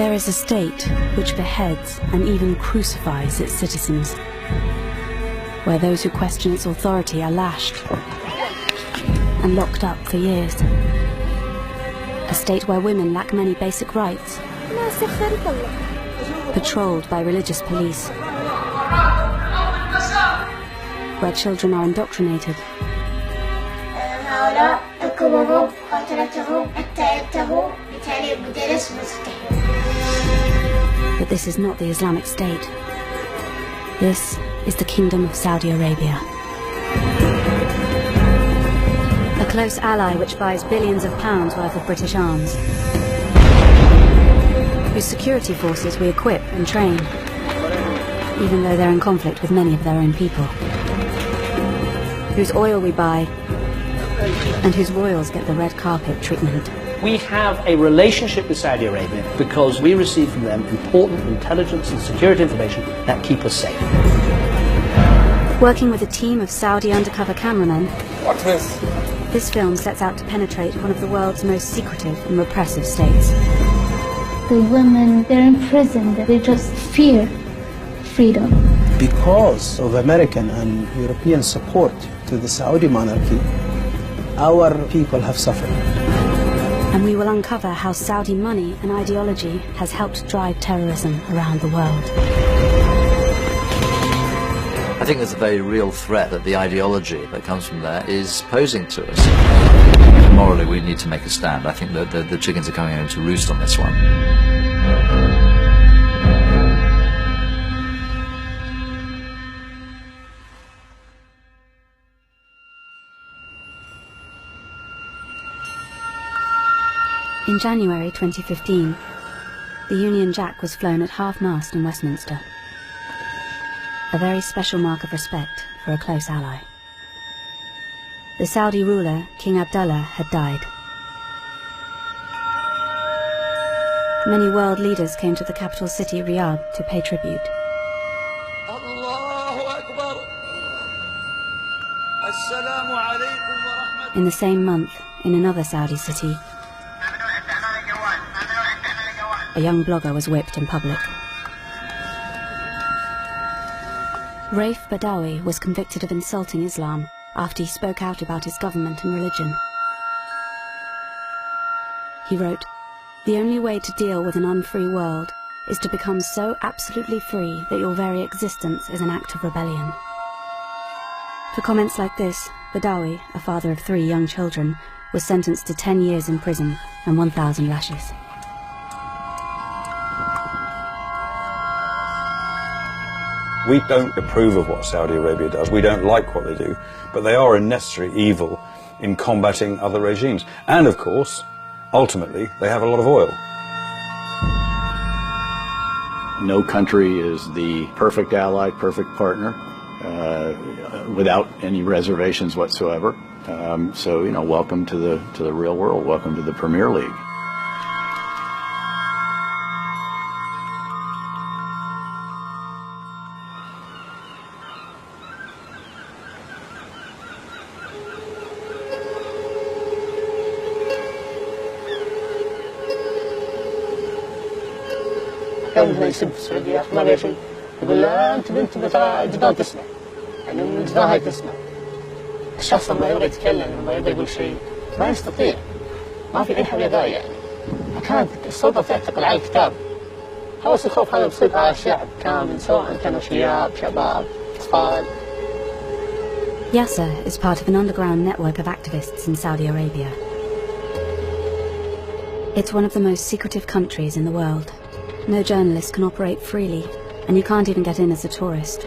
There is a state which beheads and even crucifies its citizens, where those who question its authority are lashed and locked up for years. A state where women lack many basic rights, patrolled by religious police, where children are indoctrinated, but this is not the Islamic State. This is the Kingdom of Saudi Arabia. A close ally which buys billions of pounds worth of British arms, whose security forces we equip and train, even though they're in conflict with many of their own people, whose oil we buy, and whose royals get the red carpet treatment. We have a relationship with Saudi Arabia because we receive from them important intelligence and security information that keep us safe. Working with a team of Saudi undercover cameramen, What's this? This film sets out to penetrate one of the world's most secretive and repressive states. The women, they're imprisoned. They just fear freedom. Because of American and European support to the Saudi monarchy, our people have suffered. And we will uncover how Saudi money and ideology has helped drive terrorism around the world. I think there's a very real threat that the ideology that comes from there is posing to us. Morally, we need to make a stand. I think that the chickens are coming home to roost on this one. In January 2015, the Union Jack was flown at half-mast in Westminster. A very special mark of respect for a close ally. The Saudi ruler, King Abdullah, had died. Many world leaders came to the capital city, Riyadh, to pay tribute. In the same month, in another Saudi city, a young blogger was whipped in public. Raif Badawi was convicted of insulting Islam after he spoke out about his government and religion. He wrote, "The only way to deal with an unfree world is to become so absolutely free that your very existence is an act of rebellion." For comments like this, Badawi, a father of 3 young children, was sentenced to 10 years in prison and 1,000 lashes. We don't approve of what Saudi Arabia does, we don't like what they do, but they are a necessary evil in combating other regimes. And of course, ultimately, they have a lot of oil. No country is the perfect ally, perfect partner, without any reservations whatsoever. So, welcome to the real world, welcome to the Premier League. كان يسب في السعودية ما بيه شيء يقول لا أنت بنت جدار تسمع يعني من جدار هاي تسمع الشخص لما يبغى يتكلم لما يبغى يقول شيء ما يستطيع ما في أي حاجة داعية يعني كانت السلطة تعتقل على الكتاب هوس الخوف هذا بيصير على الشعب كامل سواء كانوا شباب أطفال. Yasser is part of an underground network of activists in Saudi Arabia. It's one of the most secretive countries in the world. No journalist can operate freely, and you can't even get in as a tourist.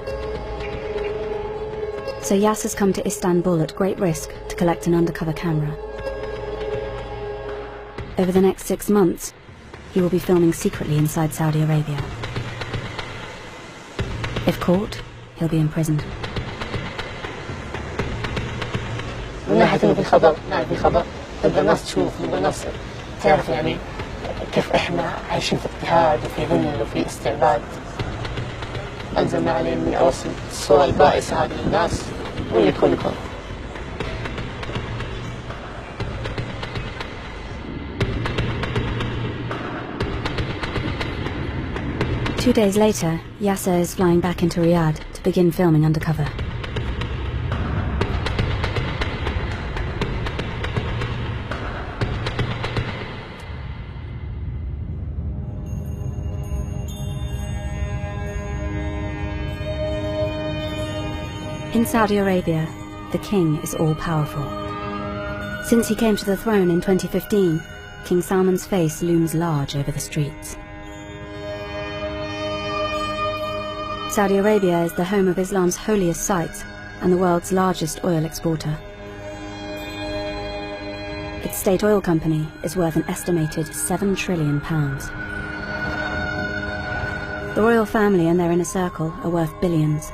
So Yasser's come to Istanbul at great risk to collect an undercover camera. Over the next 6 months, he will be filming secretly inside Saudi Arabia. If caught, he'll be imprisoned. من ناحية إنه في خبر، في خبر، تبغى الناس تشوف، تبغى الناس تعرف يعني كيف إحنا عايشين في اضطهاد وفي ذل وفي استعباد. ألزم علي إني أوصل الصورة البائسة هذه للناس ولكلكم. 2 days later, Yasser is flying back into Riyadh to begin filming undercover. In Saudi Arabia, the king is all-powerful. Since he came to the throne in 2015, King Salman's face looms large over the streets. Saudi Arabia is the home of Islam's holiest sites and the world's largest oil exporter. Its state oil company is worth an estimated £7 trillion. The royal family and their inner circle are worth billions.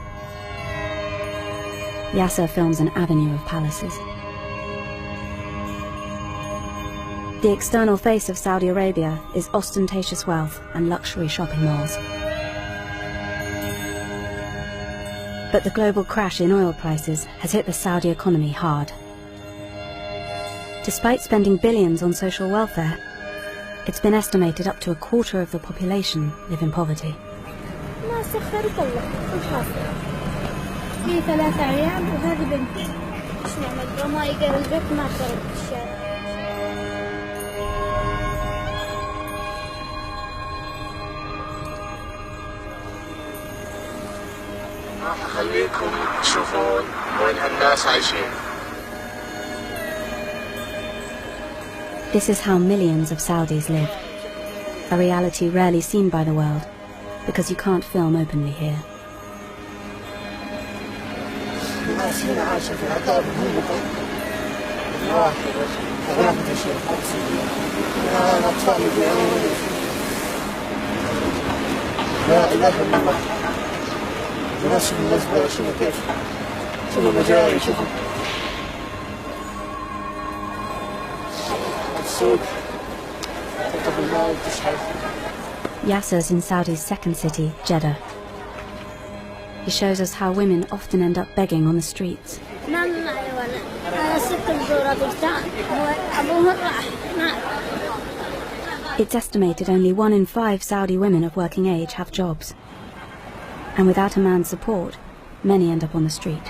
Yasser films an avenue of palaces. The external face of Saudi Arabia is ostentatious wealth and luxury shopping malls. But the global crash in oil prices has hit the Saudi economy hard. Despite spending billions on social welfare, it's been estimated up to a quarter of the population live in poverty. في 3 أيام وهذه بنتي. إيش نعمل؟ ما يقرا البيت ما خرج بالشارع. راح أخليكم تشوفون وين هالناس عايشين. This is how millions of Saudis live. A reality rarely seen by the world, because you can't film openly here. الناس هنا عايشة في عذاب مهيبة. الواحد غرفة الشيء القدسية. الأطفال يبيعون. لا إله إلا الله. الناس بالنسبة شوفوا كيف. شوفوا مجاري شوفوا. السوق. تطلب الماء وتشحن. Yasser's in Saudi's second city, Jeddah. He shows us how women often end up begging on the streets. It's estimated only 1 in 5 Saudi women of working age have jobs. And without a man's support, many end up on the street.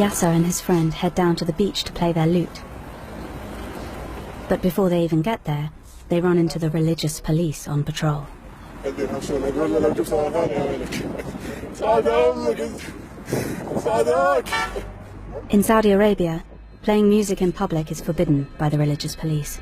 Yasser and his friend head down to the beach to play their lute. But before they even get there, they run into the religious police on patrol. In Saudi Arabia, playing music in public is forbidden by the religious police.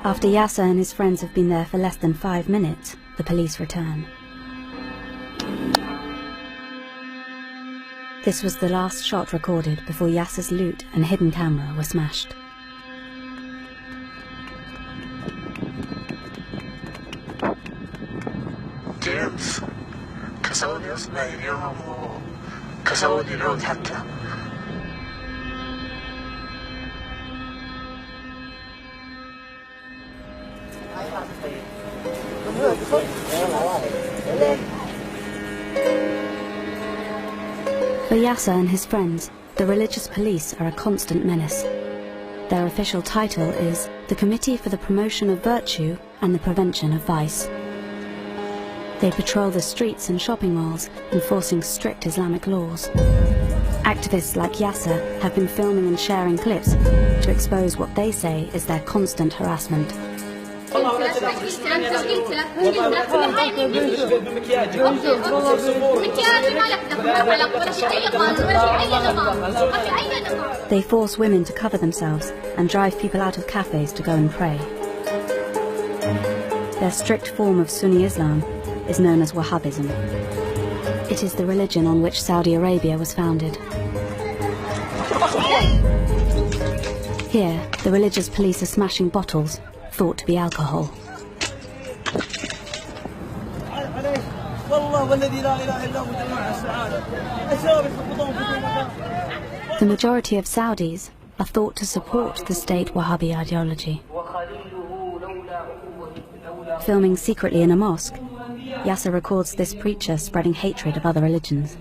After Yasser and his friends have been there for less than 5 minutes, the police return. This was the last shot recorded before Yasser's lute and hidden camera were smashed. جيمس كسوني اسمعي اليوم وكسوني العود حتى. For Yasser and his friends, the religious police are a constant menace. Their official title is the Committee for the Promotion of Virtue and the Prevention of Vice. They patrol the streets and shopping malls, enforcing strict Islamic laws. Activists like Yasser have been filming and sharing clips to expose what they say is their constant harassment. They force women to cover themselves and drive people out of cafes to go and pray. Their strict form of Sunni Islam is known as Wahhabism. It is the religion on which Saudi Arabia was founded. Here, the religious police are smashing bottles, thought to be alcohol. The majority of Saudis are thought to support the state Wahhabi ideology. Filming secretly in a mosque, Yasser records this preacher spreading hatred of other religions.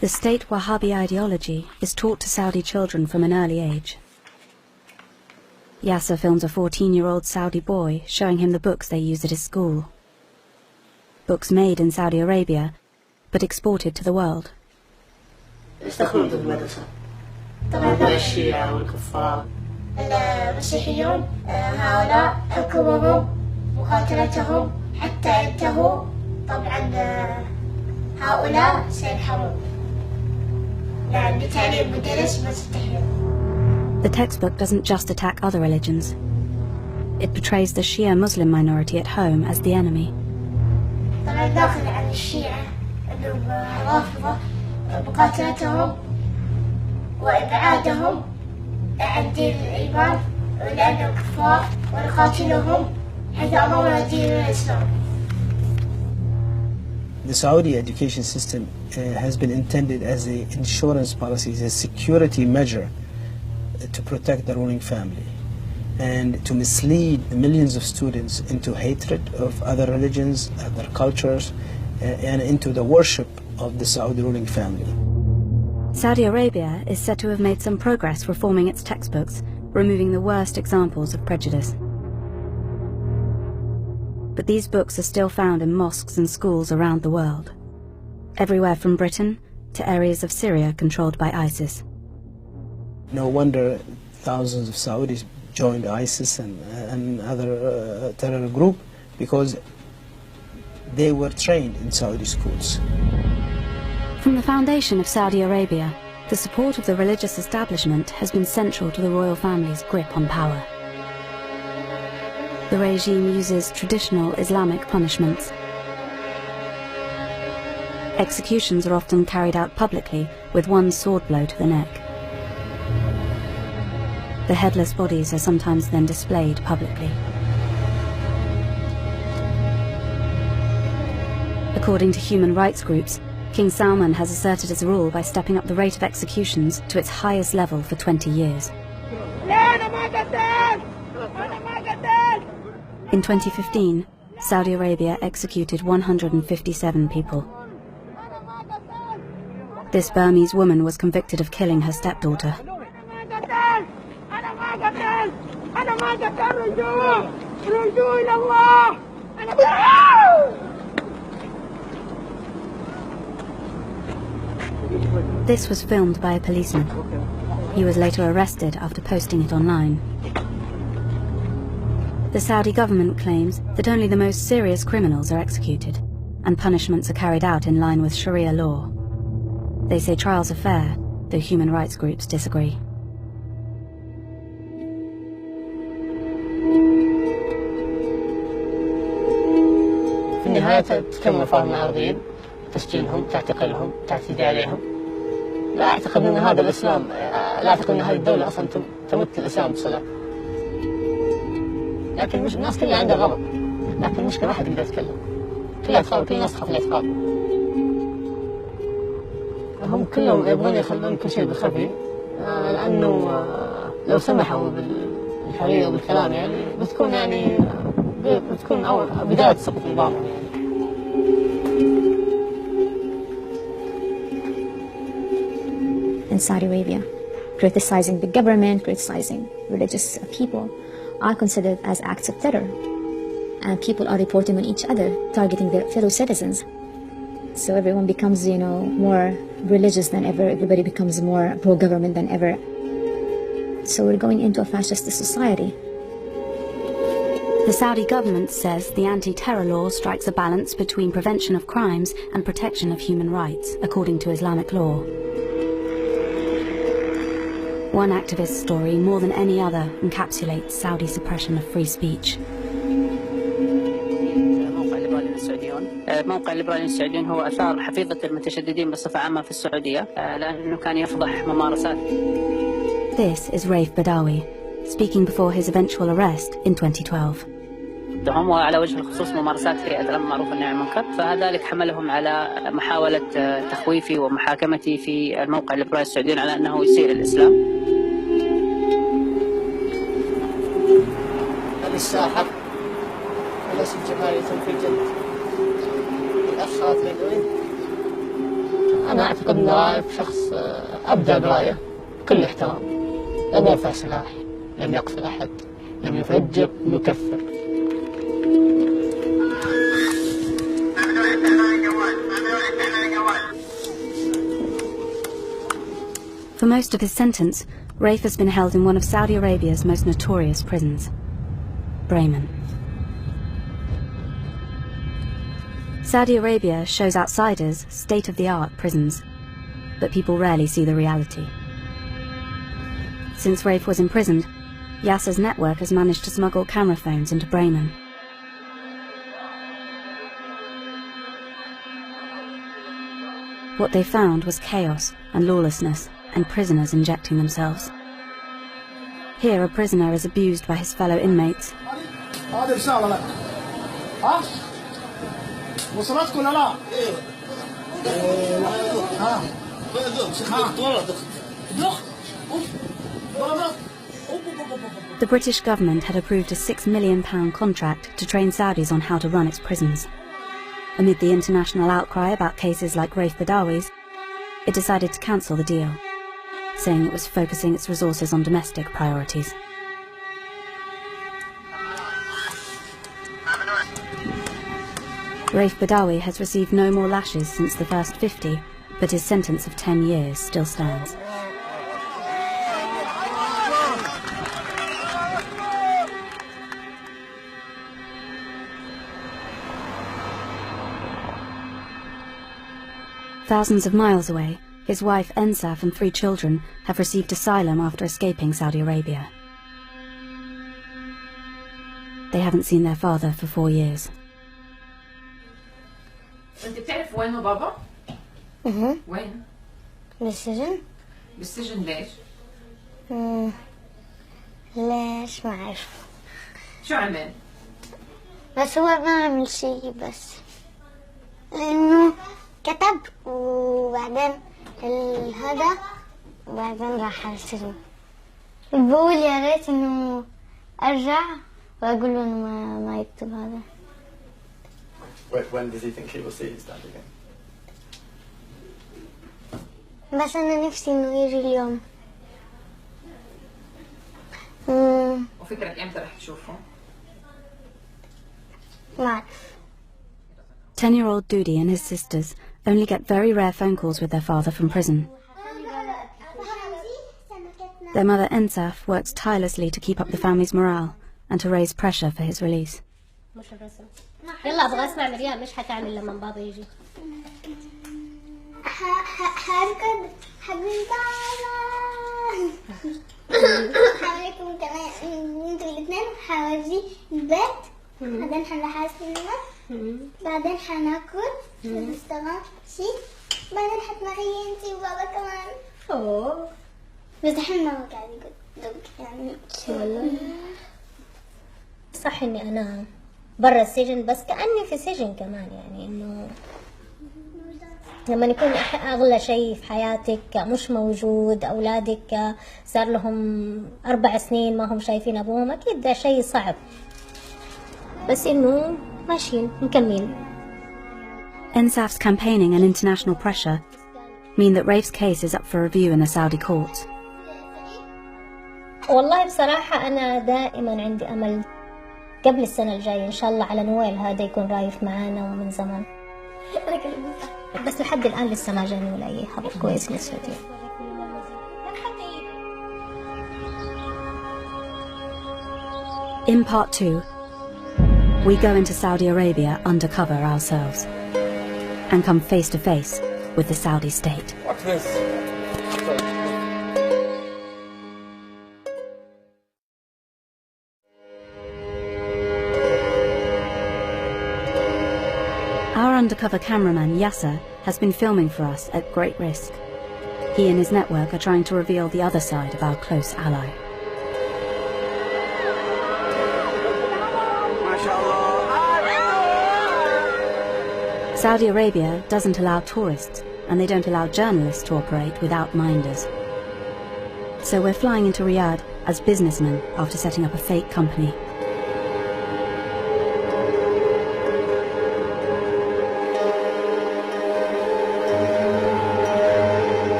The state Wahhabi ideology is taught to Saudi children from an early age. Yasser films a 14-year-old Saudi boy showing him the books they use at his school. Books made in Saudi Arabia, but exported to the world. يستخدمون في المدرسة طبعا الشيعة والكفار المسيحيون هؤلاء حكمهم مقاتلتهم حتى ينتهوا طبعا هؤلاء سينحرون يعني بتعليم مدرس مستحيل. The textbook doesn't just attack other religions. It portrays the Shia Muslim minority at home as the enemy. طبعا داخل عن الشيعة أنهم رافضة مقاتلتهم وإبعادهم عن دين الإيمان لأنهم كفار ونقاتلهم حيث أمرنا دين الإسلام. The Saudi education system has been intended as an insurance policy, as a security measure to protect the ruling family and to mislead millions of students into hatred of other religions, other cultures, and into the worship of the Saudi ruling family. Saudi Arabia is said to have made some progress reforming its textbooks, removing the worst examples of prejudice. But these books are still found in mosques and schools around the world, everywhere from Britain to areas of Syria controlled by ISIS. No wonder thousands of Saudis joined ISIS and other terror group, because they were trained in Saudi schools. From the foundation of Saudi Arabia, the support of the religious establishment has been central to the royal family's grip on power. The regime uses traditional Islamic punishments. Executions are often carried out publicly with one sword blow to the neck. The headless bodies are sometimes then displayed publicly. According to human rights groups, King Salman has asserted his rule by stepping up the rate of executions to its highest level for 20 years. In 2015, Saudi Arabia executed 157 people. This Burmese woman was convicted of killing her stepdaughter. This was filmed by a policeman. He was later arrested after posting it online. The Saudi government claims that only the most serious criminals are executed, and punishments are carried out in line with Sharia law. They say trials are fair, though human rights groups disagree. في النهاية تكمل فهم العربيين تسجيلهم تعتقلهم تعتدي عليهم. لا أعتقد أن هذا الإسلام لا أعتقد أن هذه الدولة أصلا تمت الإسلام بصلة. لكن مش الناس كلها عندها غضب، لكن المشكلة ما حد يقدر يتكلم. كلها تخاف، كل الناس تخاف الاعتقاد. هم كلهم يبغون يخلون كل شيء بالخفي، لأنه لو سمحوا بالحرية وبالكلام يعني بتكون بداية سقوط نظامهم يعني. In Saudi Arabia, criticizing the government, criticizing religious people are considered as acts of terror. And people are reporting on each other, targeting their fellow citizens. So everyone becomes, more religious than ever. Everybody becomes more pro-government than ever. So we're going into a fascist society. The Saudi government says the anti-terror law strikes a balance between prevention of crimes and protection of human rights, according to Islamic law. One activist's story, more than any other, encapsulates Saudi suppression of free speech. موقع الليبراليين السعوديين هو أثار حفيظة المتشددين بصفة عامة في السعودية لأنه كان يفضح ممارسات. This is Raif Badawi, speaking before his eventual arrest in 2012. هم على وجه الخصوص ممارسات هيئة الأمن المعروف والنهي عن المنكر، فذلك حملهم على محاولة تخويفي ومحاكمتي في الموقع الإبراري السعوديين على أنه يسيء الإسلام. هذه الساحة وليست جمالية في الجد. الأشخاص الذين أنا أعتقد أن رائف شخص أبدى برأيه بكل احترام. لم يرفع سلاح، لم يقتل أحد، لم يفجر، لم يكفر. For most of his sentence, Raif has been held in one of Saudi Arabia's most notorious prisons, Bremen. Saudi Arabia shows outsiders state-of-the-art prisons, but people rarely see the reality. Since Raif was imprisoned, Yasser's network has managed to smuggle camera phones into Bremen. What they found was chaos and lawlessness, and prisoners injecting themselves. Here, a prisoner is abused by his fellow inmates. The British government had approved a £6 million contract to train Saudis on how to run its prisons. Amid the international outcry about cases like Raif Badawi's, it decided to cancel the deal, saying it was focusing its resources on domestic priorities. Raif Badawi has received no more lashes since the first 50, but his sentence of 10 years still stands. Thousands of miles away, his wife Ensaf and 3 children have received asylum after escaping Saudi Arabia. They haven't seen their father for 4 years. انت بتعرف وين هو بابا؟ وين؟ بالسجن؟ بالسجن ليش؟ ليش ما أعرف. شو عمل؟ بس هو ما عمل شيء، بس لأنه كتب وبعدين هذا وبعدين راح على السجن. بقول يا ريت إنه أرجع وأقول له إنه ما يكتب هذا. When does he think he will see his dad again? بس أنا نفسي إنه يجي اليوم. وفكرك إمتى رح تشوفه؟ ما أعرف. 10-year-old Dudi and his sisters only get very rare phone calls with their father from prison. Their mother Ensaf works tirelessly to keep up the family's morale and to raise pressure for his release. يلا ابغى اسمع مريم ايش حتعمل لما بابا يجي؟ حركض حبيبي حاولكم كمان انتوا الاثنين حورجي البيت بعدين حنروح على السينما بعدين حناكل ونشتغل شيء بعدين حتمري انتي وبابا كمان. اوه بس الحين ماما قاعد يقول يعني والله صح اني انا برا السجن بس كأني في سجن كمان، يعني انه لما يكون اغلى شيء في حياتك مش موجود، اولادك صار لهم 4 سنين ما هم شايفين ابوهم، اكيد ده شيء صعب، بس انه ماشيين مكملين. Ensaf's campaigning and international pressure mean that Raif's case is up for review in the Saudi courts. والله بصراحة أنا دائما عندي أمل قبل السنة الجاية إن شاء الله على نويل هذا يكون رايف معانا ومن زمان، بس لحد الآن لسه ما جاني ولا أي خبر كويس من السعودية. In part 2, we go into Saudi Arabia undercover ourselves and come face to face with the Saudi state. What's this? Our undercover cameraman Yasser has been filming for us at great risk. He and his network are trying to reveal the other side of our close ally. Saudi Arabia doesn't allow tourists, and they don't allow journalists to operate without minders. So we're flying into Riyadh as businessmen after setting up a fake company.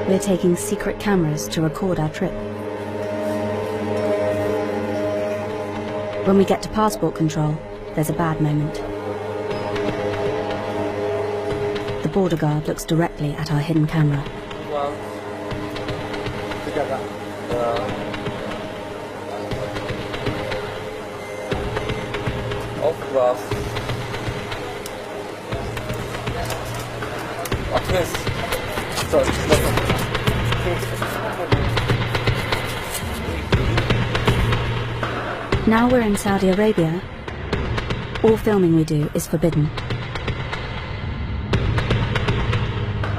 We're taking secret cameras to record our trip. When we get to passport control, there's a bad moment. The border guard looks directly at our hidden camera. Now we're in Saudi Arabia. All filming we do is forbidden.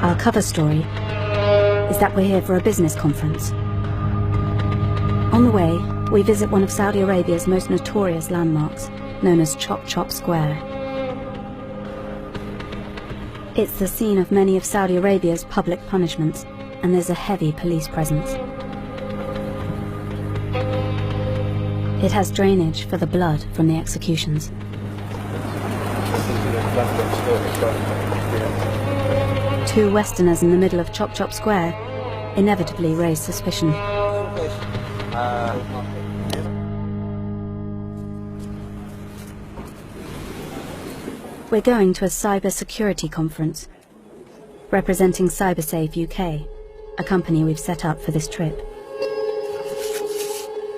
Our cover story is that we're here for a business conference. On the way, we visit one of Saudi Arabia's most notorious landmarks, known as Chop Chop Square. It's the scene of many of Saudi Arabia's public punishments, and there's a heavy police presence. It has drainage for the blood from the executions. Two Westerners in the middle of Chop Chop Square inevitably raise suspicion. We're going to a cyber security conference, representing CyberSafe UK, a company we've set up for this trip.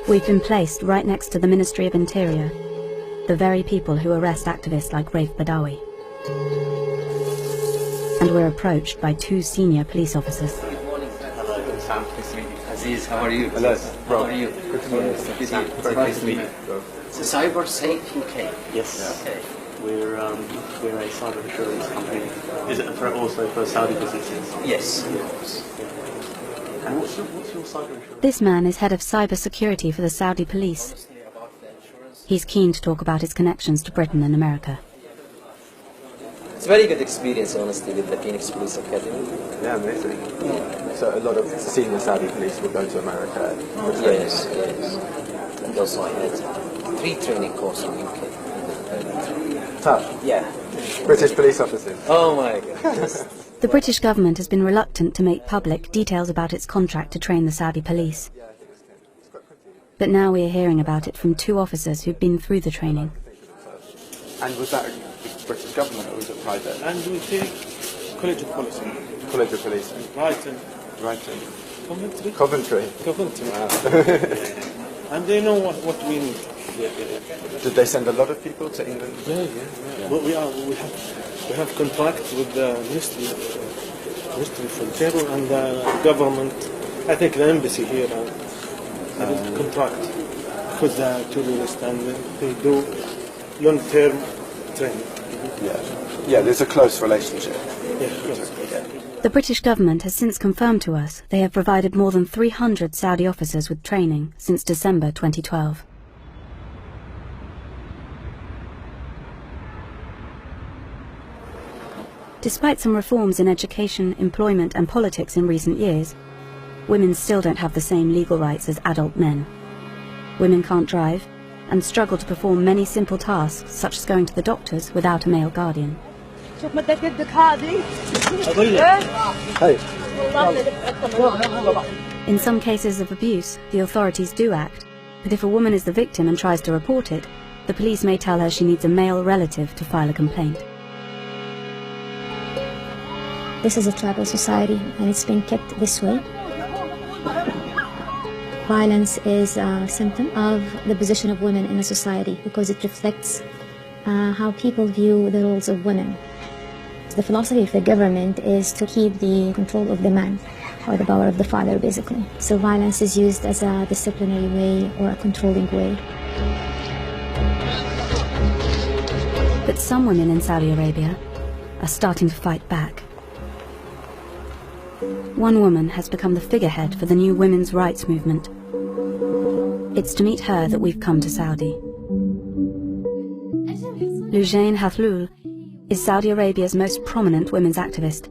We've been placed right next to the Ministry of Interior, the very people who arrest activists like Raif Badawi. And we're approached by two senior police officers. Good morning. Hello, Sam. Nice to meet you. Aziz, how are you? Hello. How are you? Good to meet you. Sam, Very nice to meet you. So CyberSafe UK. Yes. Okay. We're a cyber insurance company. Is it also for Saudi businesses? Yes. And what's your cyber insurance? This man is head of cyber security for the Saudi police. He's keen to talk about his connections to Britain and America. It's a very good experience, honestly, with the Phoenix Police Academy. Yeah, amazing. So a lot of senior Saudi police will go to America. Yes. And also I had 3 training courses in UK. Tough. Yeah. British police officers. Oh my God. The British government has been reluctant to make public details about its contract to train the Saudi police. But now we are hearing about it from 2 officers who've been through the training. And was that British government or was it private? And we take College of Policing. College of Policing. Brighton. Coventry. Coventry. Wow. And they know what we need. Did they send a lot of people to England? Yeah. Well, we have contracts with the Ministry for Interior and the government. I think the embassy here has contract with the tourists, and they do long-term training. Yeah. There's a close relationship. The British government has since confirmed to us they have provided more than 300 Saudi officers with training since December 2012. Despite some reforms in education, employment and politics in recent years, women still don't have the same legal rights as adult men. Women can't drive and struggle to perform many simple tasks, such as going to the doctors without a male guardian. In some cases of abuse, the authorities do act, but if a woman is the victim and tries to report it, the police may tell her she needs a male relative to file a complaint. This is a tribal society, and it's been kept this way. Violence is a symptom of the position of women in a society because it reflects how people view the roles of women. The philosophy of the government is to keep the control of the man, or the power of the father, basically. So violence is used as a disciplinary way or a controlling way. But some women in Saudi Arabia are starting to fight back. One woman has become the figurehead for the new women's rights movement. It's to meet her that we've come to Saudi. Loujain Hathloul is Saudi Arabia's most prominent women's activist,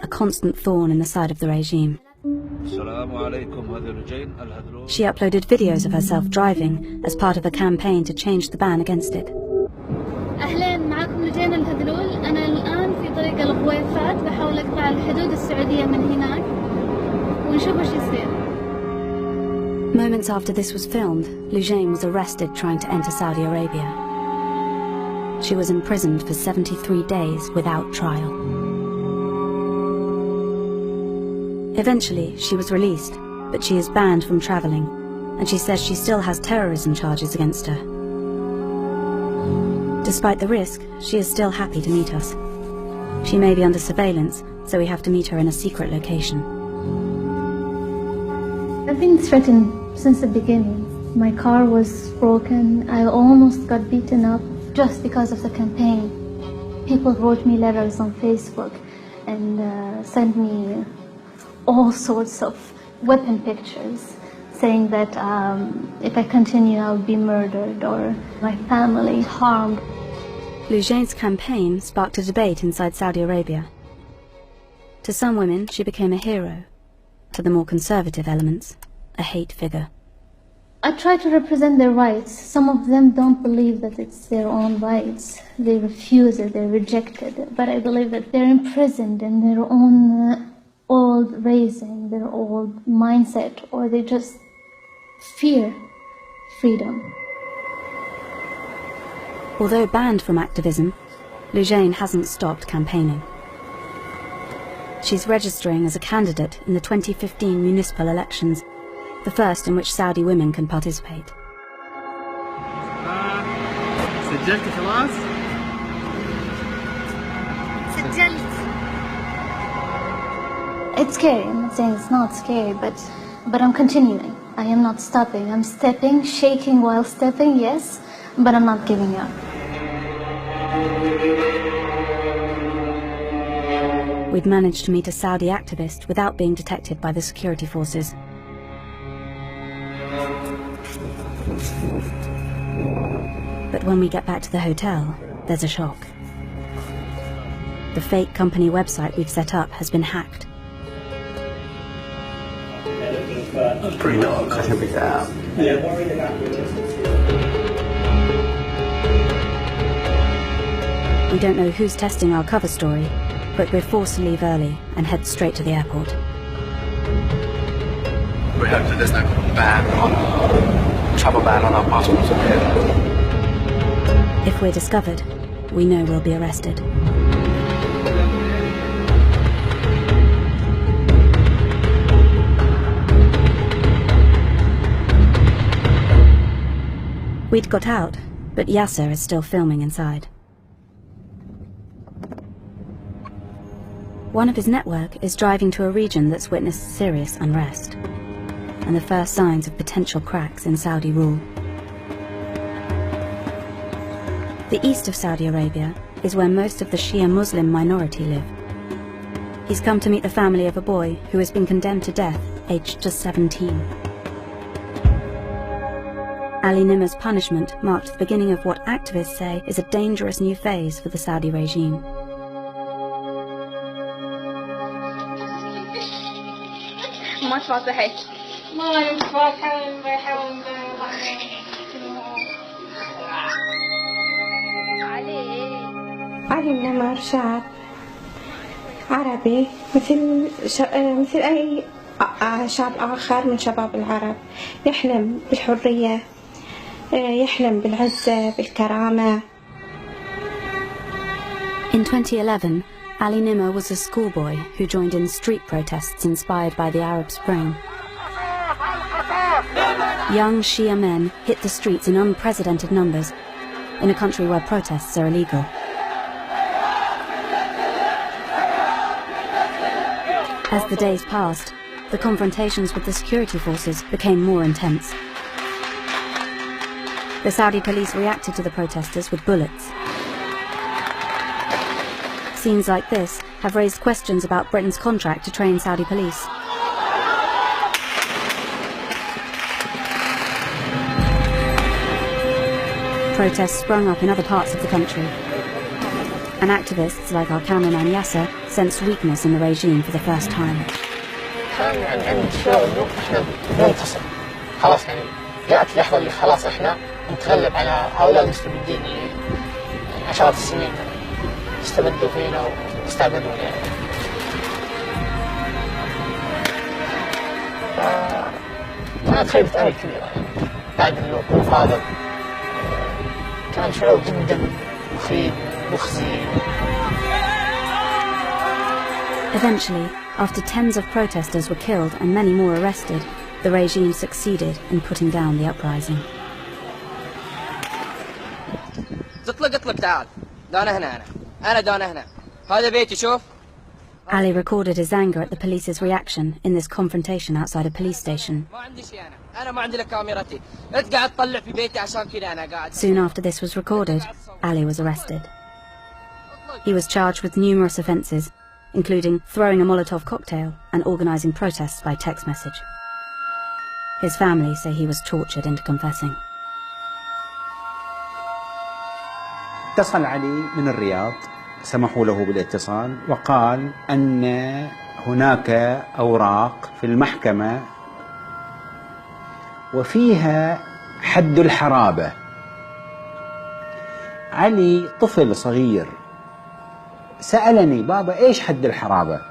a constant thorn in the side of the regime. She uploaded videos of herself driving as part of a campaign to change the ban against it. أهلين معكم لوجين الهذلول. أنا الآن في طريق الغويفات بحاول أقطع الحدود السعودية من هناك ونشوف وش يصير. Moments after this was filmed, Loujain was arrested trying to enter Saudi Arabia. She was imprisoned for 73 days without trial. Eventually, she was released, but she is banned from traveling, and she says she still has terrorism charges against her. Despite the risk, she is still happy to meet us. She may be under surveillance, so we have to meet her in a secret location. I've been threatened since the beginning. My car was broken. I almost got beaten up just because of the campaign. People wrote me letters on Facebook and sent me all sorts of weapon pictures, saying that if I continue, I'll be murdered or my family harmed. Loujain's campaign sparked a debate inside Saudi Arabia. To some women, she became a hero. To the more conservative elements, a hate figure. I try to represent their rights. Some of them don't believe that it's their own rights. They refuse it, they reject it. But I believe that they're imprisoned in their own old raising, their old mindset, or they just fear freedom. Although banned from activism, Loujain hasn't stopped campaigning. She's registering as a candidate in the 2015 municipal elections, the first in which Saudi women can participate. سجلت خلاص؟ سجلت. It's scary. I'm not saying it's not scary, but I'm continuing. I am not stopping. I'm stepping, shaking while stepping, yes, but I'm not giving up. We'd managed to meet a Saudi activist without being detected by the security forces. But when we get back to the hotel, there's a shock. The fake company website we've set up has been hacked. It's pretty dark. I should be out. We don't know who's testing our cover story, but we're forced to leave early and head straight to the airport. We hope that there's no travel ban on our passports up here. If we're discovered, we know we'll be arrested. We'd got out, but Yasser is still filming inside. One of his network is driving to a region that's witnessed serious unrest, and the first signs of potential cracks in Saudi rule. The east of Saudi Arabia is where most of the Shia Muslim minority live. He's come to meet the family of a boy who has been condemned to death, aged just 17. Ali Nimmer's punishment marked the beginning of what activists say is a dangerous new phase for the Saudi regime. ما تفضحي. ما يتفضحي ويحاول علي نمر شاب عربي مثل أي شاب آخر من شباب العرب، يحلم بالحرية، يحلم بالعزة، بالكرامة. In 2011, Ali Nimmer was a schoolboy who joined in street protests inspired by the Arab Spring. Young Shia men hit the streets in unprecedented numbers in a country where protests are illegal. As the days passed, the confrontations with the security forces became more intense. The Saudi police reacted to the protesters with bullets. Scenes like this have raised questions about Britain's contract to train Saudi police. Protests sprung up in other parts of the country, and activists like our cameraman Yasser sensed weakness in the regime for the first time. كان عندي شعور انه احنا ننتصر خلاص يعني جاءت اللحظه اللي خلاص احنا نتغلب على هؤلاء المستبدين اللي عشرات السنين استبدوا فينا واستعبدونا يعني. أنا تخيلت أمل كبيرة يعني بعد الوقوف هذا كان شعور جدا مخيب مخزي. Eventually, after tens of protesters were killed and many more arrested, the regime succeeded in putting down the uprising. اطلق تعال. دانا هنا أنا دانا هنا. هذا بيتي شوف. Ali recorded his anger at the police's reaction in this confrontation outside a police station. Soon after this was recorded, Ali was arrested. He was charged with numerous offences, including throwing a Molotov cocktail and organising protests by text message. His family say he was tortured into confessing. اتصل علي من الرياض، سمحوا له بالاتصال وقال أن هناك أوراق في المحكمة وفيها حد الحرابة. علي طفل صغير سألني بابا إيش حد الحرابة؟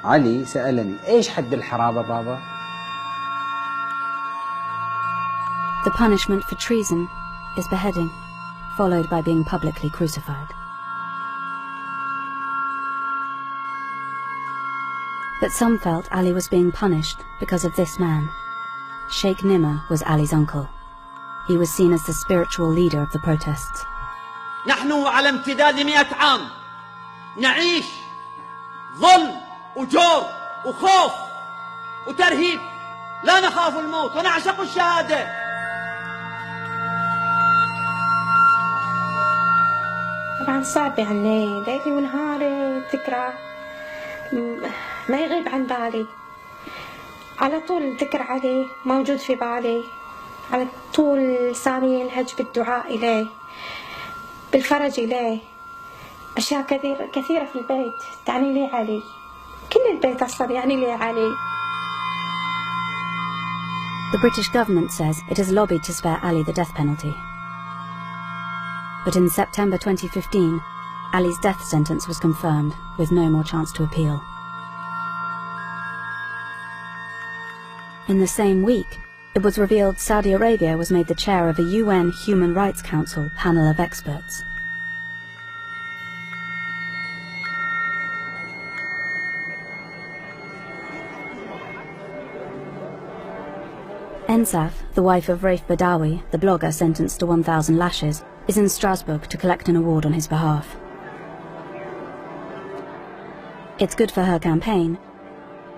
علي سألني إيش حد الحرابة بابا؟ The punishment for treason is beheading, followed by being publicly crucified. But some felt Ali was being punished because of this man. Sheikh Nimr was Ali's uncle. He was seen as the spiritual leader of the protests. نحن على امتداد 100 عام نعيش ظلم وجور وخوف وترهيب، لا نخاف الموت ونعشق الشهادة. طبعا صعب يعني ليلي ونهاري الذكرى ما يغيب عن بالي، على طول الذكر عليه موجود في بالي، على طول لساني ينهج بالدعاء إليه بالفرج إليه. أشياء كثيرة في البيت تعني لي علي، كل البيت أصلا يعني لي علي. The British government says it has lobbied to spare Ali the death penalty. But in September 2015, Ali's death sentence was confirmed, with no more chance to appeal. In the same week, it was revealed Saudi Arabia was made the chair of a UN Human Rights Council panel of experts. Ensaf, the wife of Raif Badawi, the blogger sentenced to 1,000 lashes, is in Strasbourg to collect an award on his behalf. It's good for her campaign,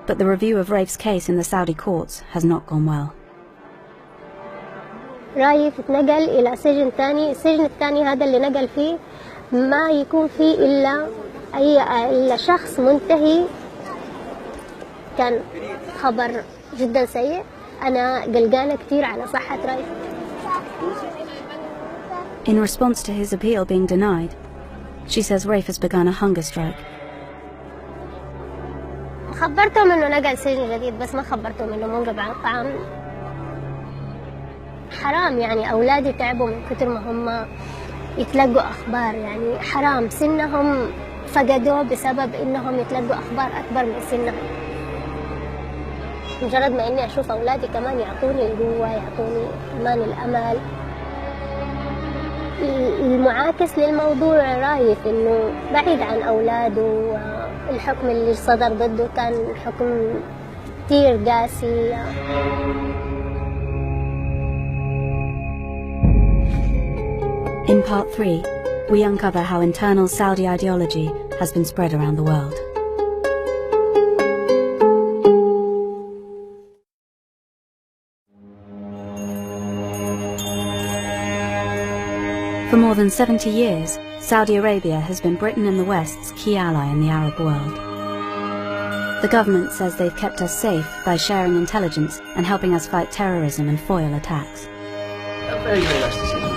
but the review of Raif's case in the Saudi courts has not gone well. رايف اتنقل إلى سجن ثاني، السجن الثاني هذا اللي نقل فيه ما يكون فيه إلا شخص منتهي. كان خبر جدا سيء، أنا قلقانة كتير على صحة رايف. In response to his appeal being denied, she says Raif has begun a hunger strike. خبرتهم إنه نقل سجن جديد بس ما خبرتهم إنه منقطع عن الطعام. حرام يعني أولادي تعبوا من كتر ما هم يتلقوا أخبار، يعني حرام سنهم فقدوه بسبب إنهم يتلقوا أخبار أكبر من سنهم. مجرد ما إني أشوف أولادي كمان يعطوني القوة، يعطوني كمان الأمل. المعاكس للموضوع رايف إنه بعيد عن أولاده، الحكم اللي صدر ضده كان حكم كتير قاسي. In part 3, we uncover how internal Saudi ideology has been spread around the world. For more than 70 years, Saudi Arabia has been Britain and the West's key ally in the Arab world. The government says they've kept us safe by sharing intelligence and helping us fight terrorism and foil attacks. Very, very nice to see you.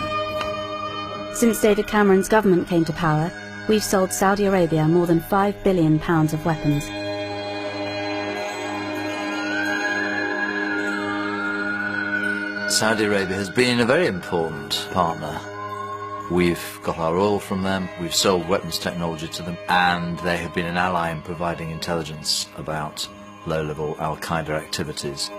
Since David Cameron's government came to power, we've sold Saudi Arabia more than £5 billion of weapons. Saudi Arabia has been a very important partner. We've got our oil from them, we've sold weapons technology to them, and they have been an ally in providing intelligence about low-level Al-Qaeda activities.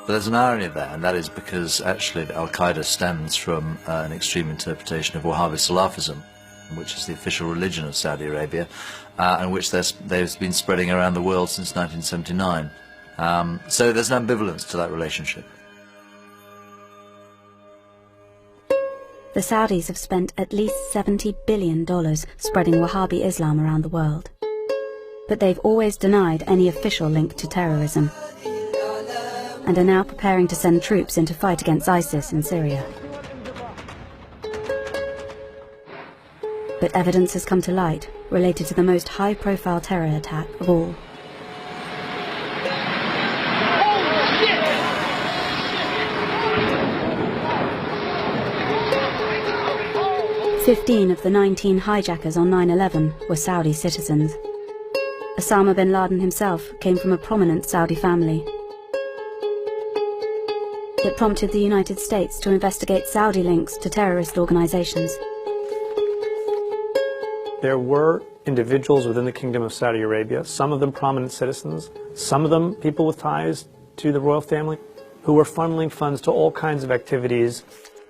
But there's an irony there, and that is because actually Al-Qaeda stems from an extreme interpretation of Wahhabi Salafism, which is the official religion of Saudi Arabia, and which they've been spreading around the world since 1979. So there's an ambivalence to that relationship. The Saudis have spent at least $70 billion spreading Wahhabi Islam around the world. But they've always denied any official link to terrorism, and are now preparing to send troops in to fight against ISIS in Syria. But evidence has come to light related to the most high-profile terror attack of all. "15 of the 19 hijackers on 9/11 were Saudi citizens. Osama bin Laden himself came from a prominent Saudi family. It prompted the United States to investigate Saudi links to terrorist organizations. There were individuals within the Kingdom of Saudi Arabia, some of them prominent citizens, some of them people with ties to the royal family, who were funneling funds to all kinds of activities.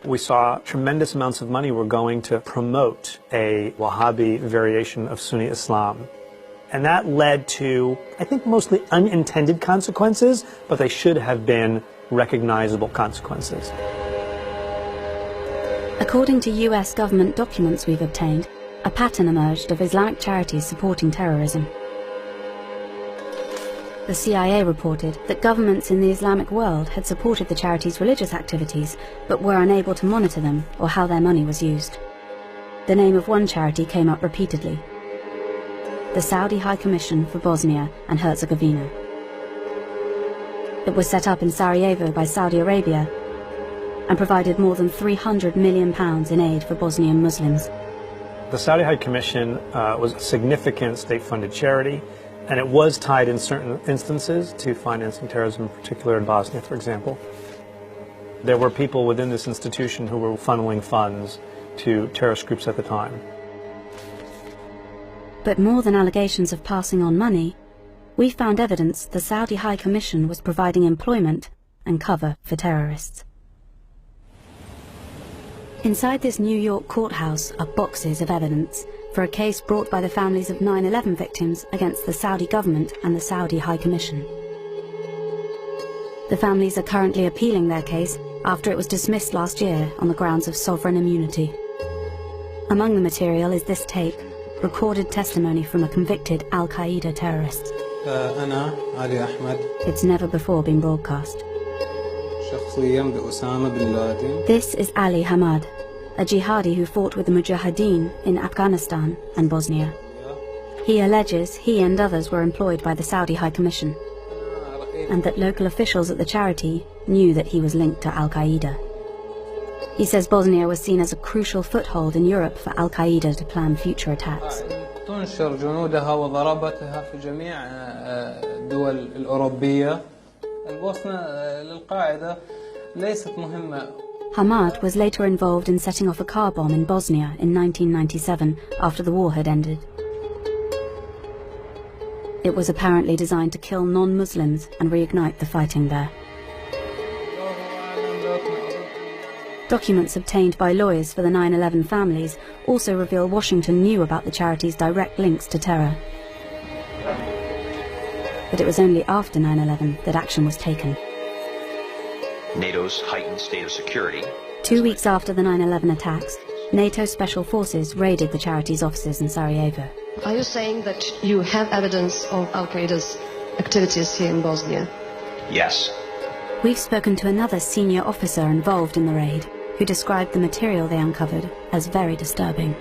We saw tremendous amounts of money were going to promote a Wahhabi variation of Sunni Islam. And that led to, I think, mostly unintended consequences, but they should have been recognizable consequences. According to US government documents we've obtained, a pattern emerged of Islamic charities supporting terrorism. The CIA reported that governments in the Islamic world had supported the charities' religious activities, but were unable to monitor them or how their money was used. The name of one charity came up repeatedly: the Saudi High Commission for Bosnia and Herzegovina. It was set up in Sarajevo by Saudi Arabia and provided more than £300 million in aid for Bosnian Muslims. The Saudi High Commission was a significant state-funded charity, and it was tied in certain instances to financing terrorism, in particular in Bosnia, for example. There were people within this institution who were funneling funds to terrorist groups at the time. But more than allegations of passing on money, we found evidence the Saudi High Commission was providing employment and cover for terrorists. Inside this New York courthouse are boxes of evidence for a case brought by the families of 9/11 victims against the Saudi government and the Saudi High Commission. The families are currently appealing their case after it was dismissed last year on the grounds of sovereign immunity. Among the material is this tape, recorded testimony from a convicted Al-Qaeda terrorist. It's never before been broadcast. This is Ali Hamad, a jihadi who fought with the Mujahideen in Afghanistan and Bosnia. He alleges he and others were employed by the Saudi High Commission, and that local officials at the charity knew that he was linked to Al-Qaeda. He says Bosnia was seen as a crucial foothold in Europe for Al-Qaeda to plan future attacks. تنشر جنودها وضربتها في جميع الدول الأوروبية. البوسنة للقاعدة ليست مهمة. Hamad was later involved in setting off a car bomb in Bosnia in 1997 after the war had ended. It was apparently designed to kill non-Muslims and reignite the fighting there. Documents obtained by lawyers for the 9/11 families also reveal Washington knew about the charity's direct links to terror. But it was only after 9/11 that action was taken. NATO's heightened state of security. 2 weeks after the 9/11 attacks, NATO special forces raided the charity's offices in Sarajevo. Are you saying that you have evidence of Al-Qaeda's activities here in Bosnia? Yes. We've spoken to another senior officer involved in the raid, who described the material they uncovered as very disturbing.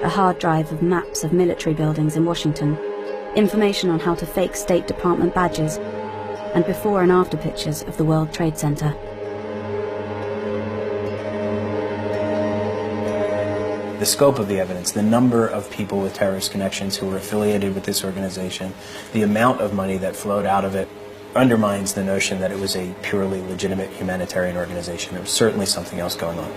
A hard drive of maps of military buildings in Washington, information on how to fake State Department badges, and before and after pictures of the World Trade Center. The scope of the evidence, the number of people with terrorist connections who were affiliated with this organization, the amount of money that flowed out of it undermines the notion that it was a purely legitimate humanitarian organization. There was certainly something else going on.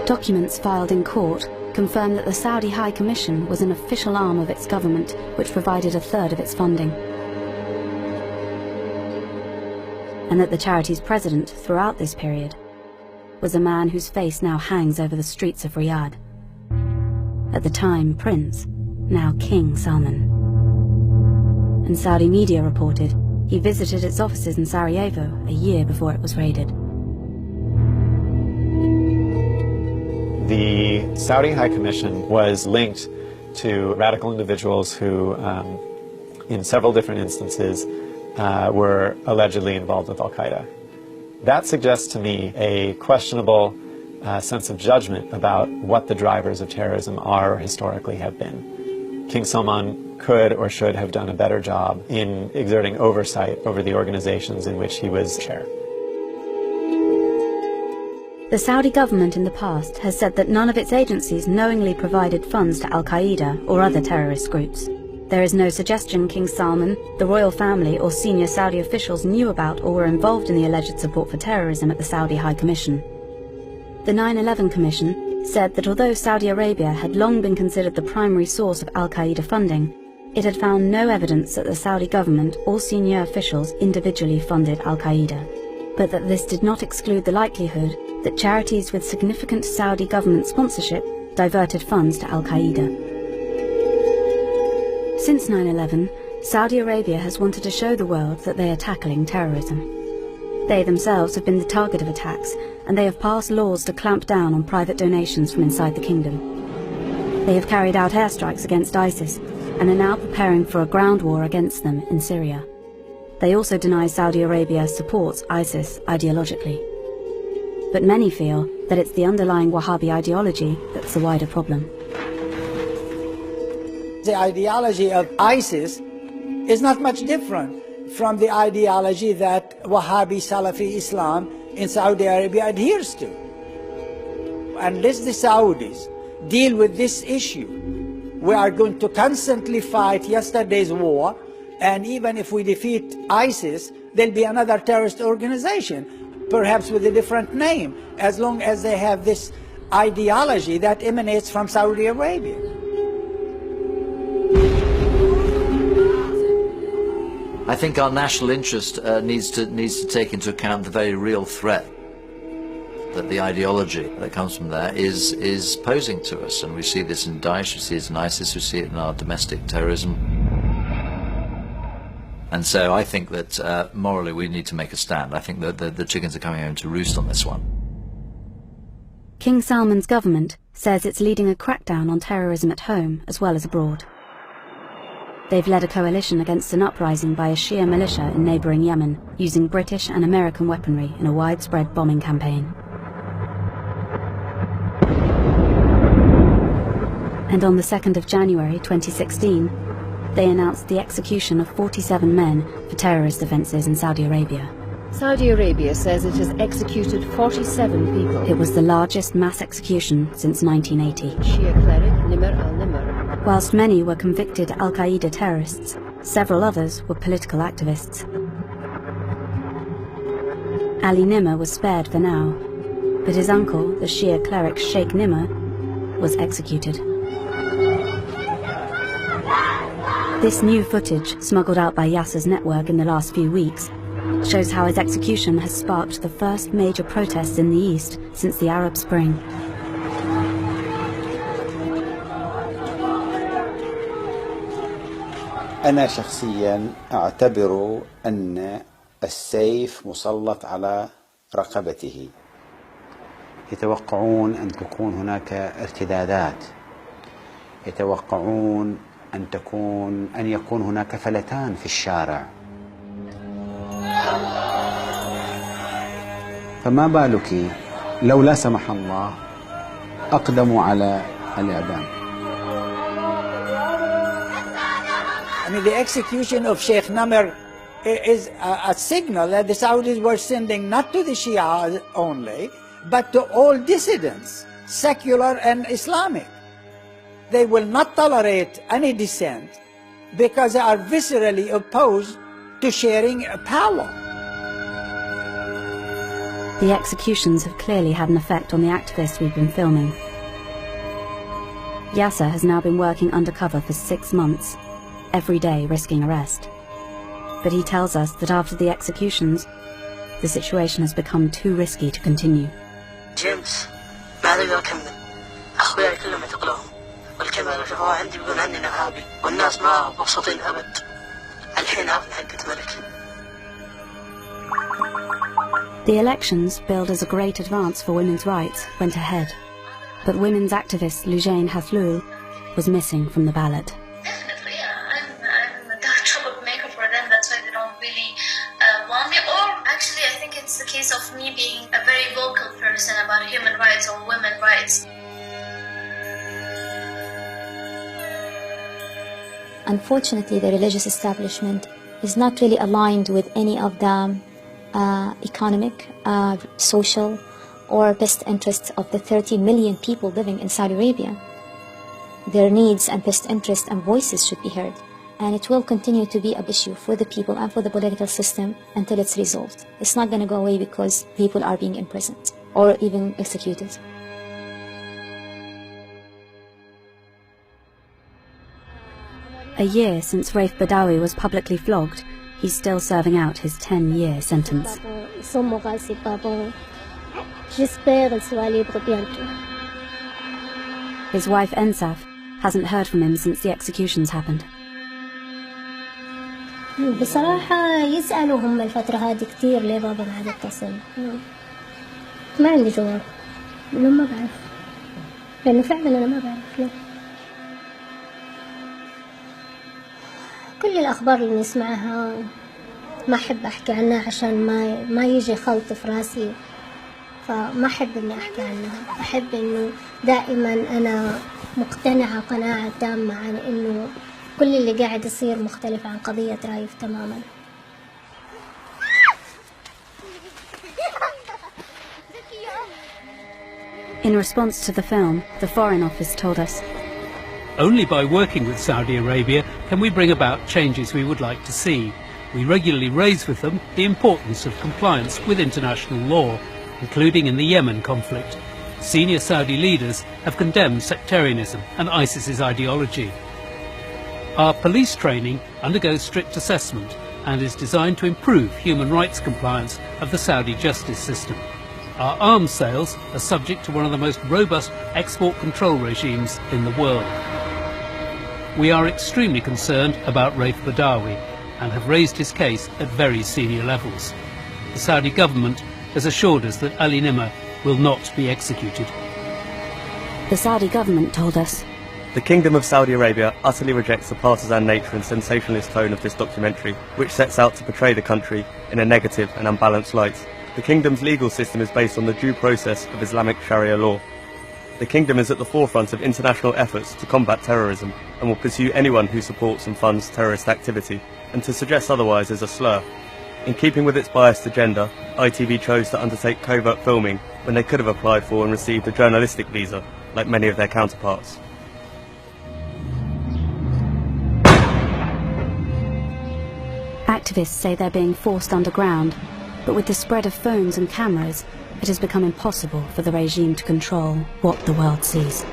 Documents filed in court confirm that the Saudi High Commission was an official arm of its government which provided 1/3 of its funding, and that the charity's president throughout this period was a man whose face now hangs over the streets of Riyadh. At the time, Prince, now King Salman. And Saudi media reported he visited its offices in Sarajevo a year before it was raided. The Saudi High Commission was linked to radical individuals who, in several different instances, were allegedly involved with Al-Qaeda. That suggests to me a questionable sense of judgment about what the drivers of terrorism are or historically have been. King Salman could or should have done a better job in exerting oversight over the organizations in which he was chair. The Saudi government in the past has said that none of its agencies knowingly provided funds to Al-Qaeda or other terrorist groups. There is no suggestion King Salman, the royal family, or senior Saudi officials knew about or were involved in the alleged support for terrorism at the Saudi High Commission. The 9/11 Commission said that although Saudi Arabia had long been considered the primary source of Al-Qaeda funding, it had found no evidence that the Saudi government or senior officials individually funded Al-Qaeda, but that this did not exclude the likelihood that charities with significant Saudi government sponsorship diverted funds to Al-Qaeda. Since 9/11, Saudi Arabia has wanted to show the world that they are tackling terrorism. They themselves have been the target of attacks, and they have passed laws to clamp down on private donations from inside the kingdom. They have carried out airstrikes against ISIS, and are now preparing for a ground war against them in Syria. They also deny Saudi Arabia supports ISIS ideologically. But many feel that it's the underlying Wahhabi ideology that's the wider problem. The ideology of ISIS is not much different from the ideology that Wahhabi Salafi Islam in Saudi Arabia adheres to. Unless the Saudis deal with this issue, we are going to constantly fight yesterday's war, and even if we defeat ISIS, there'll be another terrorist organization, perhaps with a different name, as long as they have this ideology that emanates from Saudi Arabia. I think our national interest needs to take into account the very real threat that the ideology that comes from there is posing to us, and we see this in Daesh, we see it in ISIS, we see it in our domestic terrorism. And so I think that morally we need to make a stand. I think that the chickens are coming home to roost on this one. King Salman's government says it's leading a crackdown on terrorism at home as well as abroad. They've led a coalition against an uprising by a Shia militia in neighbouring Yemen, using British and American weaponry in a widespread bombing campaign. And on the 2nd of January 2016, they announced the execution of 47 men for terrorist offences in Saudi Arabia. Saudi Arabia says it has executed 47 people. It was the largest mass execution since 1980. Shia cleric Nimr al-Nimr. Whilst many were convicted Al-Qaeda terrorists, several others were political activists. Ali Nimr was spared for now, but his uncle, the Shia cleric Sheikh Nimr, was executed. This new footage, smuggled out by Yasser's network in the last few weeks, shows how his execution has sparked the first major protests in the East since the Arab Spring. أنا شخصيا أعتبر أن السيف مسلط على رقبته. يتوقعون أن تكون هناك ارتدادات، يتوقعون أن يكون هناك فلتان في الشارع. فما بالك لو لا سمح الله أقدموا على الإعدام. I mean, the execution of Sheikh Nimr is a signal that the Saudis were sending not to the Shia only, but to all dissidents, secular and Islamic. They will not tolerate any dissent because they are viscerally opposed to sharing power. The executions have clearly had an effect on the activists we've been filming. Yasser has now been working undercover for 6 months, every day risking arrest. But he tells us that after the executions, the situation has become too risky to continue. جيمس ما أقدر أكمل. أخوياي كلهم اعتقلوهم والكاميرا لو شافوها عندي بيقولون عني إرهابي والناس ما مبسوطين أبد. الحين عرفنا حقة ملك. The elections, billed as a great advance for women's rights, went ahead. But women's activist Loujain Hathloul was missing from the ballot. Definitely, yeah. I'm the troublemaker for them. That's why they don't really want me. Or actually, I think it's the case of me being a very vocal person about human rights or women's rights. Unfortunately, the religious establishment is not really aligned with any of the economic, social, or best interests of the 30 million people living in Saudi Arabia. Their needs and best interests and voices should be heard, and it will continue to be an issue for the people and for the political system until it's resolved. It's not going to go away because people are being imprisoned or even executed. A year since Raif Badawi was publicly flogged, he's still serving out his 10-year sentence. His wife Ensaf hasn't heard from him since the executions happened. بصراحة يسألوا هم الفترة هذه كتير ليه بابا ما عاد اتصل. ما عندي جواب. لأنه ما بعرف. لأنه فعلا أنا ما بعرف ليه. كل الأخبار اللي نسمعها ما أحب أحكي عنها عشان ما يجي خلط في راسي، فما أحب إني أحكي عنها. أحب إنه دائما أنا مقتنعة قناعة تامة عن إنه كل اللي قاعد يصير مختلف عن قضية رايف تماما. In response to the film, the Foreign Office told us, "Only by working with Saudi Arabia can we bring about changes we would like to see. We regularly raise with them the importance of compliance with international law, including in the Yemen conflict. Senior Saudi leaders have condemned sectarianism and ISIS's ideology. Our police training undergoes strict assessment and is designed to improve human rights compliance of the Saudi justice system. Our arms sales are subject to one of the most robust export control regimes in the world. We are extremely concerned about Raif Badawi and have raised his case at very senior levels. The Saudi government has assured us that Ali Nimr will not be executed." The Saudi government told us, "The Kingdom of Saudi Arabia utterly rejects the partisan nature and sensationalist tone of this documentary, which sets out to portray the country in a negative and unbalanced light. The Kingdom's legal system is based on the due process of Islamic Sharia law. The Kingdom is at the forefront of international efforts to combat terrorism and will pursue anyone who supports and funds terrorist activity, and to suggest otherwise is a slur. In keeping with its biased agenda, ITV chose to undertake covert filming when they could have applied for and received a journalistic visa, like many of their counterparts." Activists say they're being forced underground, but with the spread of phones and cameras, it has become impossible for the regime to control what the world sees.